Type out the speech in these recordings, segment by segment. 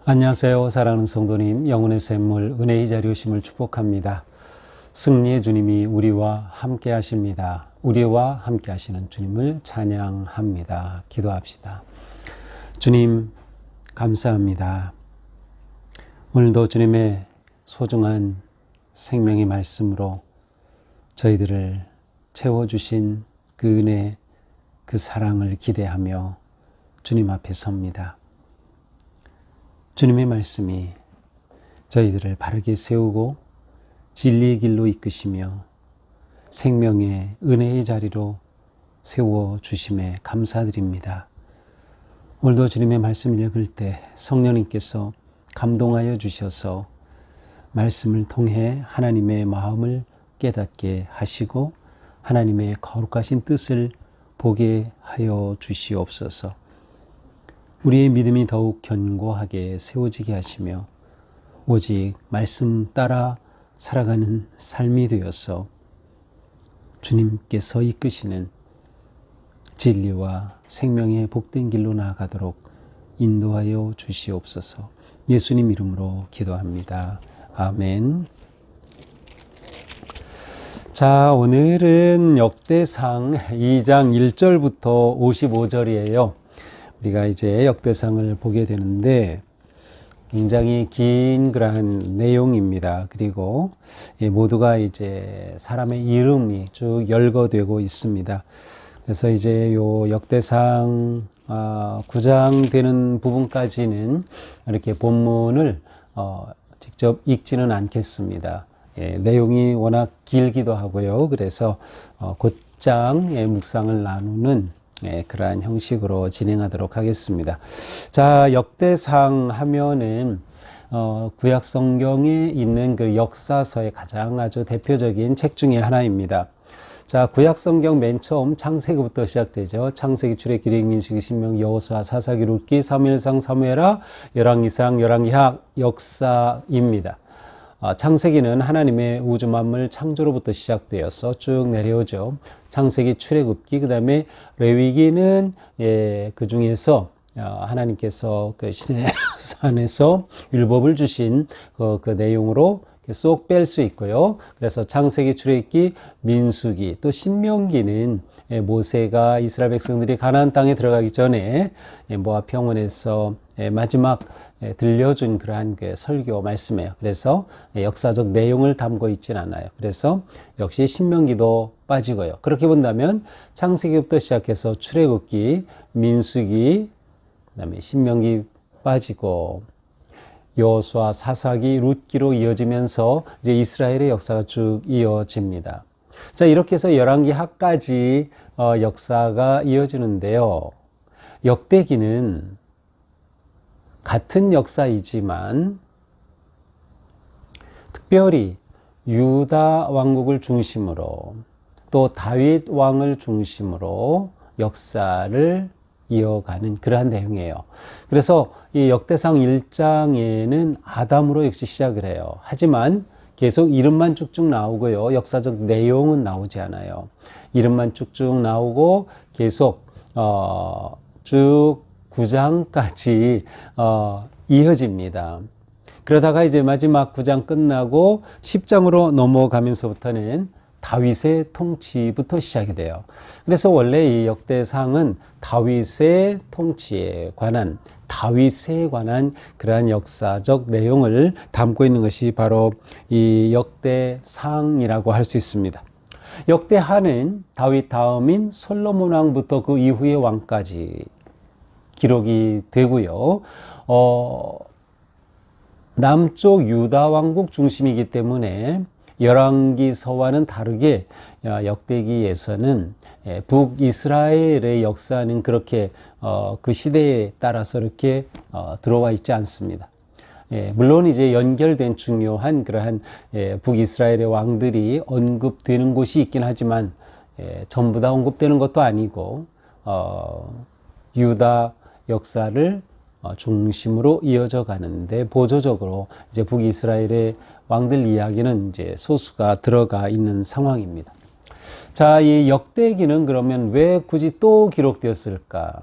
안녕하세요. 사랑하는 성도님, 영혼의 샘물, 은혜의 자리 오심을 축복합니다. 승리의 주님이 우리와 함께 하십니다. 우리와 함께 하시는 주님을 찬양합니다. 기도합시다. 주님, 감사합니다. 오늘도 주님의 소중한 생명의 말씀으로 저희들을 채워주신 그 은혜, 그 사랑을 기대하며 주님 앞에 섭니다. 주님의 말씀이 저희들을 바르게 세우고 진리의 길로 이끄시며 생명의 은혜의 자리로 세워주심에 감사드립니다. 오늘도 주님의 말씀을 읽을 때 성령님께서 감동하여 주셔서 말씀을 통해 하나님의 마음을 깨닫게 하시고 하나님의 거룩하신 뜻을 보게 하여 주시옵소서. 우리의 믿음이 더욱 견고하게 세워지게 하시며 오직 말씀 따라 살아가는 삶이 되어서 주님께서 이끄시는 진리와 생명의 복된 길로 나아가도록 인도하여 주시옵소서. 예수님 이름으로 기도합니다. 아멘. 자, 오늘은 역대상 2장 1절부터 55절이에요. 우리가 이제 역대상을 보게 되는데 굉장히 긴 그러한 내용입니다. 그리고 모두가 이제 사람의 이름이 쭉 열거되고 있습니다. 그래서 이제 요 역대상 9장 되는 부분까지는 이렇게 본문을 직접 읽지는 않겠습니다. 내용이 워낙 길기도 하고요. 그래서 곧장의 묵상을 나누는 그러한 형식으로 진행하도록 하겠습니다. 자, 역대상 하면은 구약 성경에 있는 그 역사서의 가장 아주 대표적인 책 중에 하나입니다. 자, 구약 성경 맨 처음 창세기부터 시작되죠. 창세기, 출애굽기, 기록, 민수기, 신명기, 여호수아, 사사기, 룻기, 사무엘상, 사무엘하, 열왕기상, 열왕기하 역사입니다. 창세기는 하나님의 우주 만물 창조로부터 시작되어서 쭉 내려오죠. 창세기, 출애굽기, 그 다음에 레위기는 그 중에서 하나님께서 그 시내 산에서 율법을 주신 그 내용으로 쏙 뺄 수 있고요. 그래서 창세기, 출애굽기, 민수기, 또 신명기는 모세가 이스라엘 백성들이 가나안 땅에 들어가기 전에 모압 평원에서 마지막 들려준 그러한 그 설교 말씀이에요. 그래서 역사적 내용을 담고 있진 않아요. 그래서 역시 신명기도 빠지고요. 그렇게 본다면 창세기부터 시작해서 출애굽기, 민수기, 그다음에 신명기 빠지고 여호수아, 사사기, 룻기로 이어지면서 이제 이스라엘의 역사가 쭉 이어집니다. 자, 이렇게 해서 열왕기하까지 역사가 이어지는데요. 역대기는 같은 역사이지만 특별히 유다 왕국을 중심으로 또 다윗 왕을 중심으로 역사를 이어가는 그러한 내용이에요. 그래서 이 역대상 1장에는 아담으로 역시 시작을 해요. 하지만 계속 이름만 쭉쭉 나오고요. 역사적 내용은 나오지 않아요. 이름만 쭉쭉 나오고 계속 쭉 9장까지 이어집니다. 그러다가 이제 마지막 9장 끝나고 10장으로 넘어가면서부터는 다윗의 통치부터 시작이 돼요. 그래서 원래 이 역대상은 다윗의 통치에 관한, 다윗에 관한 그러한 역사적 내용을 담고 있는 것이 바로 이 역대상이라고 할 수 있습니다. 역대하는 다윗 다음인 솔로몬 왕부터 그 이후의 왕까지 기록이 되고요. 남쪽 유다 왕국 중심이기 때문에 열왕기서와는 다르게 역대기에서는 북이스라엘의 역사는 그렇게 그 시대에 따라서 이렇게 들어와 있지 않습니다. 물론 이제 연결된 중요한 그러한 북이스라엘의 왕들이 언급되는 곳이 있긴 하지만 전부 다 언급되는 것도 아니고 유다 역사를 중심으로 이어져 가는데 보조적으로 이제 북이스라엘의 왕들 이야기는 이제 소수가 들어가 있는 상황입니다. 자, 이 역대기는 그러면 왜 굳이 또 기록되었을까?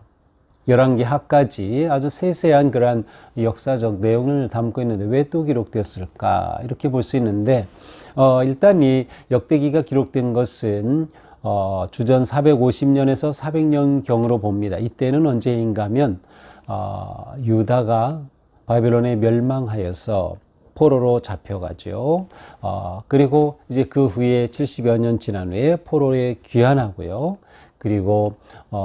열왕기하까지 아주 세세한 그러한 역사적 내용을 담고 있는데 왜 또 기록되었을까? 이렇게 볼 수 있는데, 일단 이 역대기가 기록된 것은 주전 450년에서 400년경으로 봅니다. 이때는 언제인가 하면 유다가 바벨론에 멸망하여서 포로로 잡혀가죠. 그리고 이제 그 후에 70여 년 지난 후에 포로에 귀환하고요. 그리고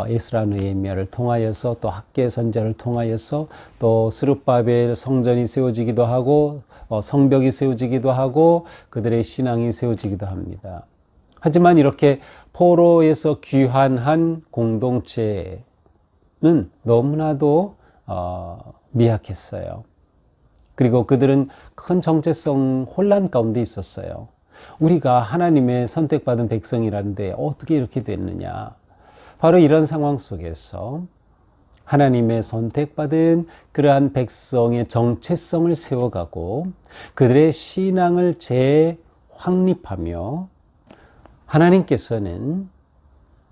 에스라 느헤미야를 통하여서 또 학개 선지자를 통하여서 또 스룹바벨 성전이 세워지기도 하고 성벽이 세워지기도 하고 그들의 신앙이 세워지기도 합니다. 하지만 이렇게 포로에서 귀환한 공동체는 너무나도 미약했어요. 그리고 그들은 큰 정체성 혼란 가운데 있었어요. 우리가 하나님의 선택받은 백성이라는데 어떻게 이렇게 됐느냐. 바로 이런 상황 속에서 하나님의 선택받은 그러한 백성의 정체성을 세워가고 그들의 신앙을 재확립하며 하나님께서는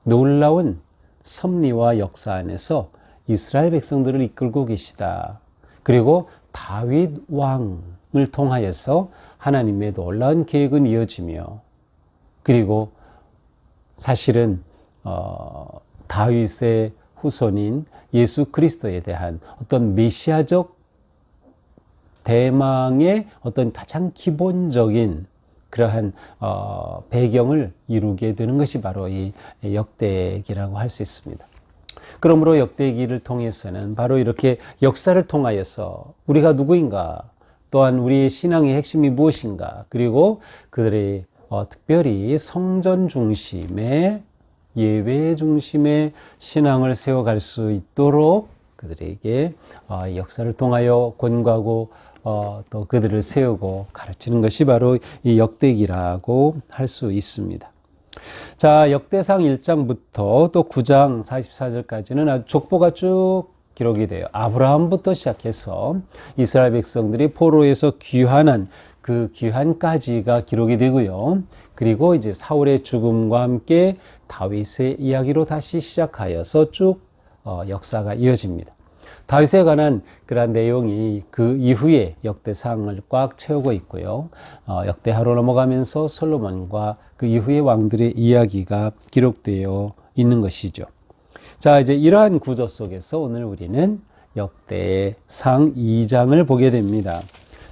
놀라운 섭리와 역사 안에서 이스라엘 백성들을 이끌고 계시다. 그리고 다윗 왕을 통하여서 하나님의 놀라운 계획은 이어지며 그리고 사실은 다윗의 후손인 예수 그리스도에 대한 어떤 메시아적 대망의 어떤 가장 기본적인 그러한 배경을 이루게 되는 것이 바로 이 역대기라고 할 수 있습니다. 그러므로 역대기를 통해서는 바로 이렇게 역사를 통하여서 우리가 누구인가, 또한 우리의 신앙의 핵심이 무엇인가, 그리고 그들의 특별히 성전 중심의 예배 중심의 신앙을 세워갈 수 있도록 그들에게 역사를 통하여 권고하고 또 그들을 세우고 가르치는 것이 바로 이 역대기라고 할 수 있습니다. 자, 역대상 1장부터 또 9장 44절까지는 아주 족보가 쭉 기록이 돼요. 아브라함부터 시작해서 이스라엘 백성들이 포로에서 귀환한 그 귀환까지가 기록이 되고요. 그리고 이제 사울의 죽음과 함께 다윗의 이야기로 다시 시작하여서 쭉 역사가 이어집니다. 다윗에 관한 그러한 내용이 그 이후에 역대상을 꽉 채우고 있고요. 역대하로 넘어가면서 솔로몬과 그 이후의 왕들의 이야기가 기록되어 있는 것이죠. 자, 이제 이러한 구조 속에서 오늘 우리는 역대상 2장을 보게 됩니다.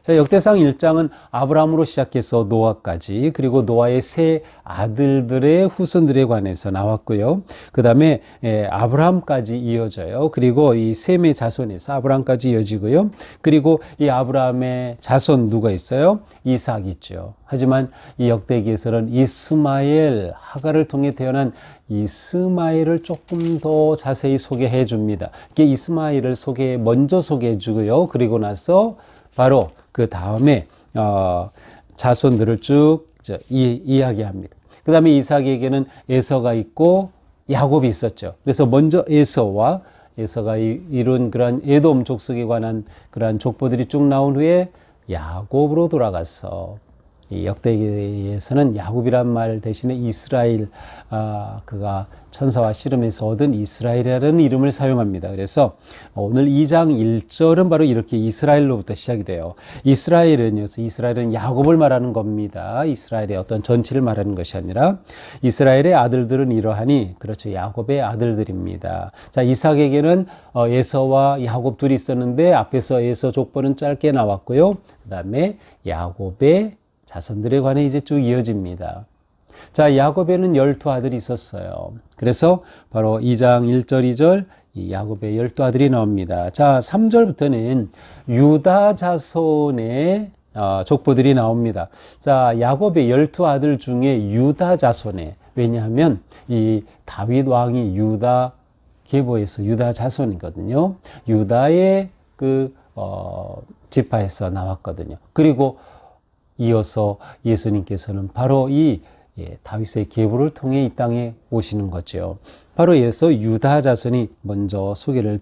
자, 역대상 1장은 아브라함으로 시작해서 노아까지, 그리고 노아의 세 아들들의 후손들에 관해서 나왔고요. 그 다음에 아브라함까지 이어져요. 그리고 이 셈의 자손에서 아브라함까지 이어지고요. 그리고 이 아브라함의 자손 누가 있어요? 이삭 있죠. 하지만 이 역대기에서는 이스마엘, 하갈을 통해 태어난 이스마엘을 조금 더 자세히 소개해 줍니다. 이게 이스마엘을 먼저 소개해 주고요. 그리고 나서 바로 그 다음에 자손들을 쭉 이야기합니다. 그 다음에 이삭에게는 에서가 있고 야곱이 있었죠. 그래서 먼저 에서가 이룬 그러한 에돔 족속에 관한 그러한 족보들이 쭉 나온 후에 야곱으로 돌아가서 이 역대기에서는 야곱이란 말 대신에 이스라엘, 그가 천사와 씨름에서 얻은 이스라엘이라는 이름을 사용합니다. 그래서 오늘 2장 1절은 바로 이렇게 이스라엘로부터 시작이 돼요. 이스라엘은 야곱을 말하는 겁니다. 이스라엘의 어떤 전체를 말하는 것이 아니라 이스라엘의 아들들은 이러하니, 그렇죠, 야곱의 아들들입니다. 자, 이삭에게는 에서와 야곱 둘이 있었는데 앞에서 에서 족보는 짧게 나왔고요. 그 다음에 야곱의 자손들에 관해 이제 쭉 이어집니다. 자, 야곱에는 12아들이 있었어요. 그래서 바로 2장 1절, 2절 이 야곱의 12아들이 나옵니다. 자, 3절부터는 유다 자손의 족보들이 나옵니다. 자, 야곱의 12아들 중에 유다 자손에, 왜냐하면 이 다윗 왕이 유다 계보에서 유다 자손이거든요. 유다의 지파에서 나왔거든요. 그리고 이어서 예수님께서는 바로 이 다윗의 계보를 통해 이 땅에 오시는 거죠. 바로 이어서 유다 자손이 먼저 소개를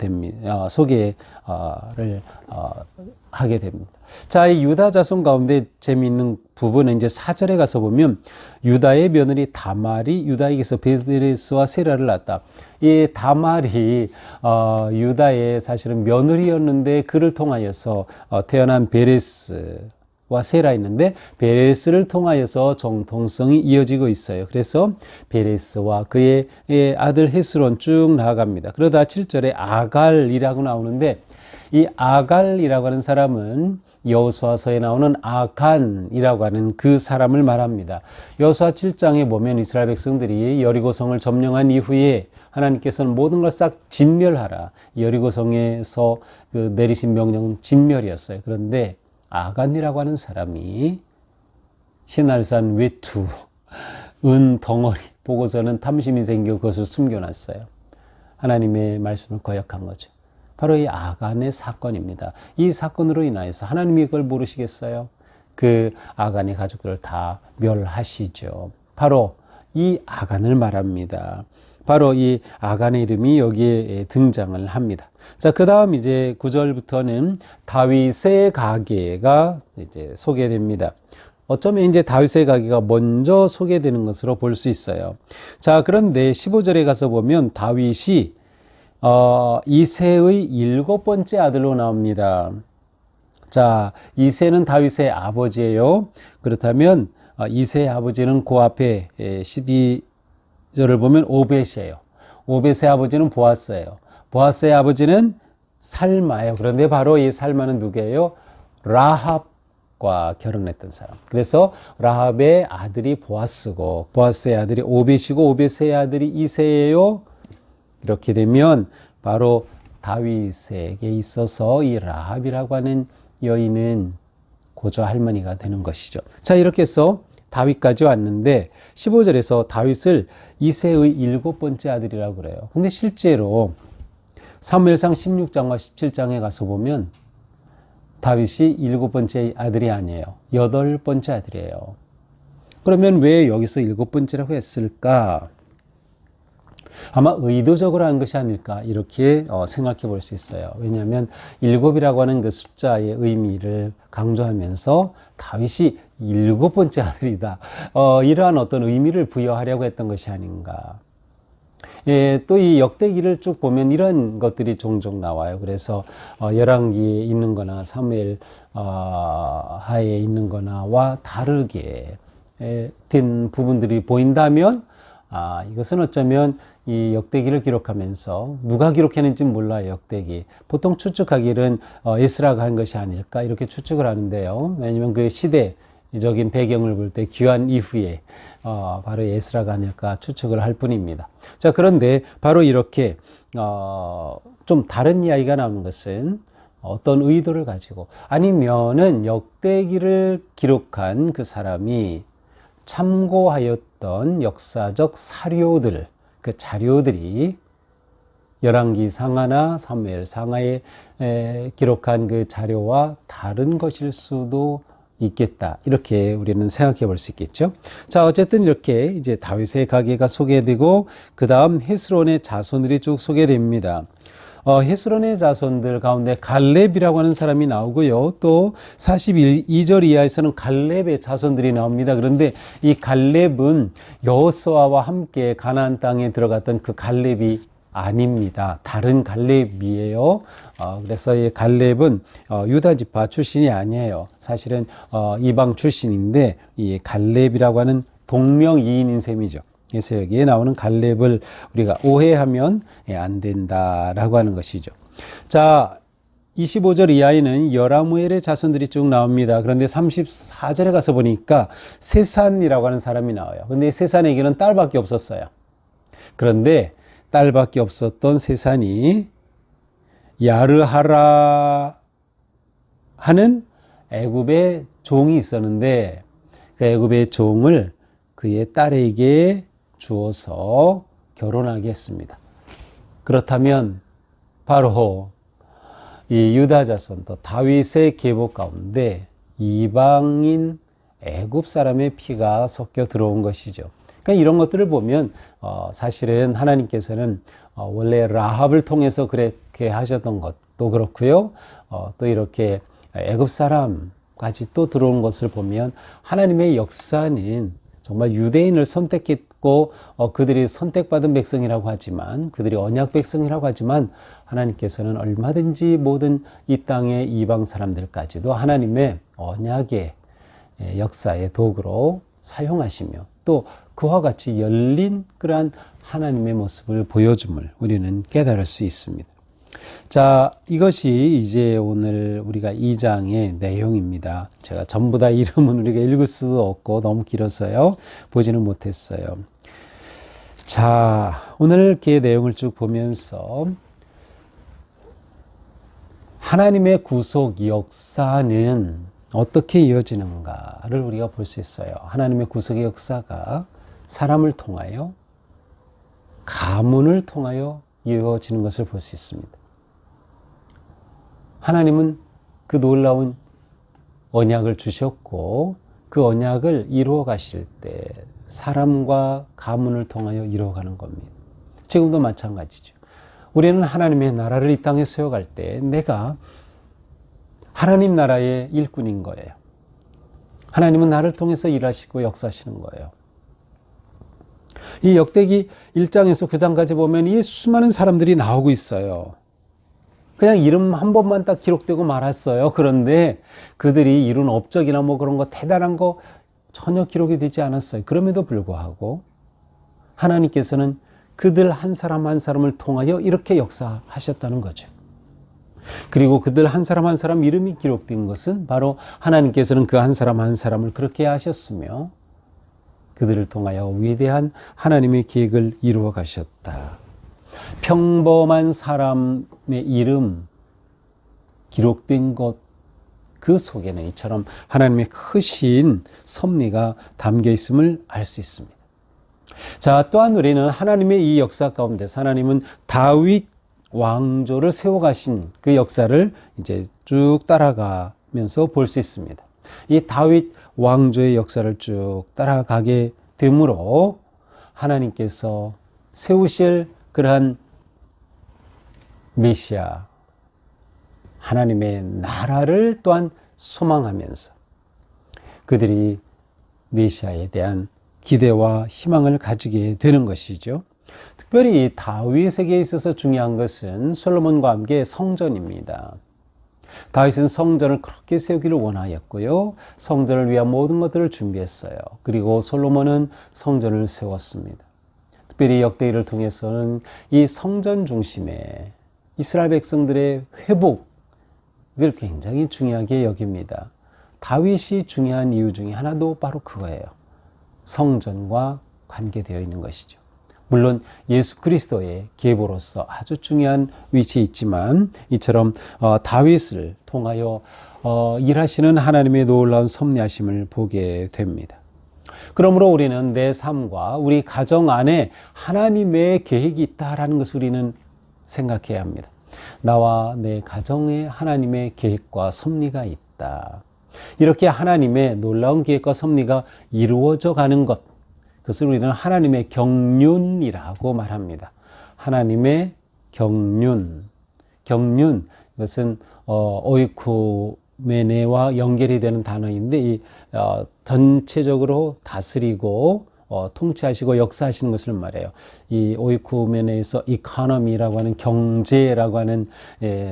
하게 됩니다. 자, 이 유다 자손 가운데 재미있는 부분은 이제 4절에 가서 보면 유다의 며느리 다말이 유다에게서 베스레스와 세라를 낳았다. 이 다말이 유다의 사실은 며느리였는데 그를 통하여서 태어난 베레스와 세라 있는데 베레스를 통하여서 정통성이 이어지고 있어요. 그래서 베레스와 그의 아들 헤스론 쭉 나아갑니다. 그러다 7절에 아갈이라고 나오는데 이 아갈이라고 하는 사람은 여호수아서에 나오는 아간이라고 하는 그 사람을 말합니다. 여호수아 7장에 보면 이스라엘 백성들이 여리고성을 점령한 이후에 하나님께서는 모든 걸 싹 진멸하라. 여리고성에서 내리신 명령은 진멸이었어요. 그런데 아간이라고 하는 사람이 신할산 외투, 은 덩어리 보고서는 탐심이 생겨 그것을 숨겨놨어요. 하나님의 말씀을 거역한 거죠. 바로 이 아간의 사건입니다. 이 사건으로 인하여서 하나님이 그걸 모르시겠어요? 그 아간의 가족들을 다 멸하시죠. 바로 이 아간을 말합니다. 바로 이 아간의 이름이 여기에 등장을 합니다. 자, 그 다음 이제 9절부터는 다윗의 가계가 이제 소개됩니다. 어쩌면 이제 다윗의 가계가 먼저 소개되는 것으로 볼 수 있어요. 자, 그런데 15절에 가서 보면 다윗이 이새의 7번째 아들로 나옵니다. 자, 이새는 다윗의 아버지예요. 그렇다면 이새의 아버지는 그 앞에 12절을 보면 오벳이에요. 오벳의 아버지는 보아스예요. 보아스의 아버지는 살마예요. 그런데 바로 이 살마는 누구예요? 라합과 결혼했던 사람. 그래서 라합의 아들이 보아스고 보아스의 아들이 오벳이고 오벳의 아들이 이새예요. 이렇게 되면 바로 다윗에게 있어서 이 라합이라고 하는 여인은 고조 할머니가 되는 것이죠. 자, 이렇게 해서 다윗까지 왔는데 15절에서 다윗을 이새의 7번째 아들이라고 그래요. 근데 실제로 사무엘상 16장과 17장에 가서 보면 다윗이 7번째 아들이 아니에요. 8번째 아들이에요. 그러면 왜 여기서 7번째라고 했을까? 아마 의도적으로 한 것이 아닐까 이렇게 생각해 볼 수 있어요. 왜냐하면 7이라고 하는 그 숫자의 의미를 강조하면서 다윗이 7번째 아들이다. 이러한 어떤 의미를 부여하려고 했던 것이 아닌가. 또 이 역대기를 쭉 보면 이런 것들이 종종 나와요. 그래서 열왕기에 있는 거나 사무엘 하에 있는 거나와 다르게 된 부분들이 보인다면 이것은 어쩌면 이 역대기를 기록하면서 누가 기록했는지 몰라요. 역대기. 보통 추측하기는 에스라가 한 것이 아닐까 이렇게 추측을 하는데요. 왜냐하면 그 시대적인 배경을 볼 때 귀환 이후에 바로 에스라가 아닐까 추측을 할 뿐입니다. 자, 그런데 바로 이렇게 좀 다른 이야기가 나오는 것은 어떤 의도를 가지고 아니면은 역대기를 기록한 그 사람이 참고하였던 역사적 사료들, 그 자료들이 열왕기 상하나 사무엘 상하에 기록한 그 자료와 다른 것일 수도 있겠다. 이렇게 우리는 생각해 볼 수 있겠죠. 자, 어쨌든 이렇게 이제 다윗의 가계가 소개되고 그 다음 헤스론의 자손들이 쭉 소개됩니다. 헤스론의 자손들 가운데 갈렙이라고 하는 사람이 나오고요. 또 42절 이하에서는 갈렙의 자손들이 나옵니다. 그런데 이 갈렙은 여호수아와 함께 가나안 땅에 들어갔던 그 갈렙이 아닙니다. 다른 갈렙이에요. 그래서 이 갈렙은 유다 지파 출신이 아니에요. 사실은 이방 출신인데 이 갈렙이라고 하는 동명이인인 셈이죠. 그래서 여기에 나오는 갈렙을 우리가 오해하면 안 된다라고 하는 것이죠. 자, 25절 이하에는 여라무엘의 자손들이 쭉 나옵니다. 그런데 34절에 가서 보니까 세산이라고 하는 사람이 나와요. 근데 세산에게는 딸밖에 없었어요. 그런데 딸밖에 없었던 세산이 야르하라 하는 애굽의 종이 있었는데 그 애굽의 종을 그의 딸에게 주어서 결혼하게 했습니다. 그렇다면 바로 이 유다 자손 또 다윗의 계보 가운데 이방인 애굽 사람의 피가 섞여 들어온 것이죠. 그러니까 이런 것들을 보면 사실은 하나님께서는 원래 라합을 통해서 그렇게 하셨던 것도 그렇고요. 또 이렇게 애굽 사람까지 또 들어온 것을 보면 하나님의 역사는 정말 유대인을 선택했고 그들이 선택받은 백성이라고 하지만, 그들이 언약 백성이라고 하지만, 하나님께서는 얼마든지 모든 이 땅의 이방 사람들까지도 하나님의 언약의 역사의 도구로 사용하시며, 또 그와 같이 열린 그러한 하나님의 모습을 보여줌을 우리는 깨달을 수 있습니다. 자, 이것이 이제 오늘 우리가 2장의 내용입니다. 제가 전부 다 이름은 우리가 읽을 수도 없고 너무 길어서요, 보지는 못했어요. 자, 오늘 이렇게 내용을 쭉 보면서 하나님의 구속 역사는 어떻게 이어지는가를 우리가 볼 수 있어요. 하나님의 구속의 역사가 사람을 통하여, 가문을 통하여 이어지는 것을 볼 수 있습니다. 하나님은 그 놀라운 언약을 주셨고 그 언약을 이루어 가실 때 사람과 가문을 통하여 이루어가는 겁니다. 지금도 마찬가지죠. 우리는 하나님의 나라를 이 땅에 세워갈 때 내가 하나님 나라의 일꾼인 거예요. 하나님은 나를 통해서 일하시고 역사하시는 거예요. 이 역대기 1장에서 9장까지 보면 이 수많은 사람들이 나오고 있어요. 그냥 이름 한 번만 딱 기록되고 말았어요. 그런데 그들이 이룬 업적이나 뭐 그런 거 대단한 거 전혀 기록이 되지 않았어요. 그럼에도 불구하고 하나님께서는 그들 한 사람 한 사람을 통하여 이렇게 역사하셨다는 거죠. 그리고 그들 한 사람 한 사람 이름이 기록된 것은 바로 하나님께서는 그 한 사람 한 사람을 그렇게 하셨으며 그들을 통하여 위대한 하나님의 계획을 이루어 가셨다. 평범한 사람의 이름 기록된 것, 그 속에는 이처럼 하나님의 크신 섭리가 담겨 있음을 알 수 있습니다. 자, 또한 우리는 하나님의 이 역사 가운데서 하나님은 다윗 왕조를 세워가신 그 역사를 이제 쭉 따라가면서 볼 수 있습니다. 이 다윗 왕조의 역사를 쭉 따라가게 되므로 하나님께서 세우실 그러한 메시아, 하나님의 나라를 또한 소망하면서 그들이 메시아에 대한 기대와 희망을 가지게 되는 것이죠. 특별히 다윗에게 있어서 중요한 것은 솔로몬과 함께 성전입니다. 다윗은 성전을 그렇게 세우기를 원하였고요. 성전을 위한 모든 것들을 준비했어요. 그리고 솔로몬은 성전을 세웠습니다. 특별히 역대기를 통해서는 이 성전 중심의 이스라엘 백성들의 회복을 굉장히 중요하게 여깁니다. 다윗이 중요한 이유 중에 하나도 바로 그거예요. 성전과 관계되어 있는 것이죠. 물론 예수 그리스도의 계보로서 아주 중요한 위치에 있지만 이처럼 다윗을 통하여 일하시는 하나님의 놀라운 섭리하심을 보게 됩니다. 그러므로 우리는 내 삶과 우리 가정 안에 하나님의 계획이 있다라는 것을 우리는 생각해야 합니다. 나와 내 가정에 하나님의 계획과 섭리가 있다. 이렇게 하나님의 놀라운 계획과 섭리가 이루어져 가는 것, 그것을 우리는 하나님의 경륜이라고 말합니다. 하나님의 경륜. 경륜, 이것은 오이쿠메네와 연결이 되는 단어인데 이 전체적으로 다스리고 통치하시고 역사하시는 것을 말해요. 이 오이쿠메네에서 이코노미라고 하는 경제라고 하는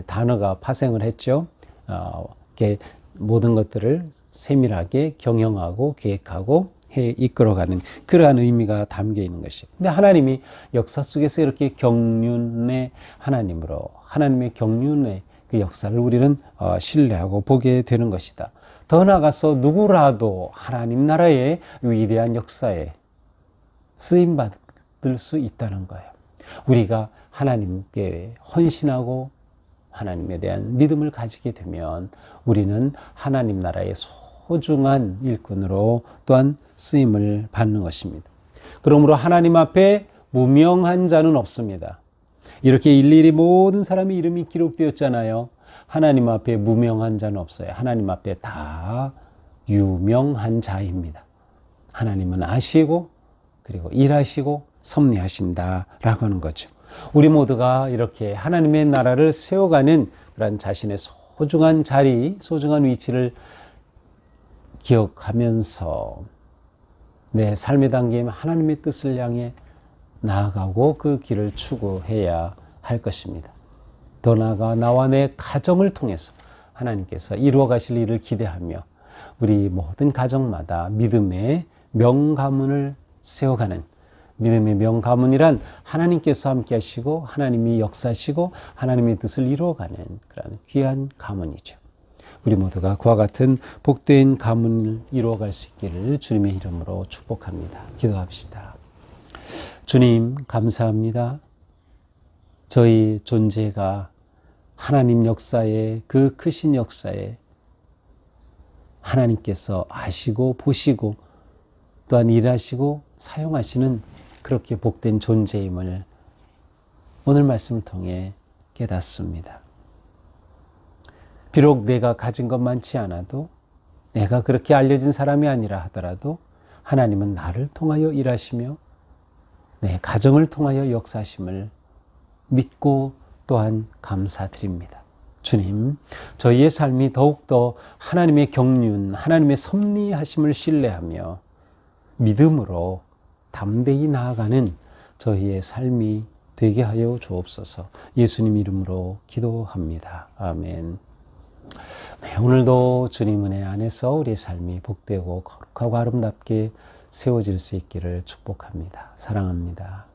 단어가 파생을 했죠. 이렇게 모든 것들을 세밀하게 경영하고 계획하고 이끌어가는 그러한 의미가 담겨 있는 것이. 근데 하나님이 역사 속에서 이렇게 경륜의 하나님으로 하나님의 경륜의 그 역사를 우리는 신뢰하고 보게 되는 것이다. 더 나아가서 누구라도 하나님 나라의 위대한 역사에 쓰임 받을 수 있다는 거예요. 우리가 하나님께 헌신하고 하나님에 대한 믿음을 가지게 되면 우리는 하나님 나라의 소중한 일꾼으로 또한 쓰임을 받는 것입니다. 그러므로 하나님 앞에 무명한 자는 없습니다. 이렇게 일일이 모든 사람의 이름이 기록되었잖아요. 하나님 앞에 무명한 자는 없어요. 하나님 앞에 다 유명한 자입니다. 하나님은 아시고 그리고 일하시고 섭리하신다라고 하는 거죠. 우리 모두가 이렇게 하나님의 나라를 세워가는 그런 자신의 소중한 자리, 소중한 위치를 기억하면서 내 삶의 단계에 하나님의 뜻을 향해 나아가고 그 길을 추구해야 할 것입니다. 더 나아가 나와 내 가정을 통해서 하나님께서 이루어 가실 일을 기대하며 우리 모든 가정마다 믿음의 명가문을 세워가는, 믿음의 명가문이란 하나님께서 함께 하시고 하나님이 역사하시고 하나님의 뜻을 이루어가는 그런 귀한 가문이죠. 우리 모두가 그와 같은 복된 가문을 이루어갈 수 있기를 주님의 이름으로 축복합니다. 기도합시다. 주님, 감사합니다. 저희 존재가 하나님 역사에, 그 크신 역사에 하나님께서 아시고 보시고 또한 일하시고 사용하시는 그렇게 복된 존재임을 오늘 말씀을 통해 깨닫습니다. 비록 내가 가진 것 많지 않아도, 내가 그렇게 알려진 사람이 아니라 하더라도 하나님은 나를 통하여 일하시며 내 가정을 통하여 역사하심을 믿고 또한 감사드립니다. 주님, 저희의 삶이 더욱더 하나님의 경륜, 하나님의 섭리하심을 신뢰하며 믿음으로 담대히 나아가는 저희의 삶이 되게 하여 주옵소서. 예수님 이름으로 기도합니다. 아멘. 네, 오늘도 주님 은혜 안에서 우리의 삶이 복되고 거룩하고 아름답게 세워질 수 있기를 축복합니다. 사랑합니다.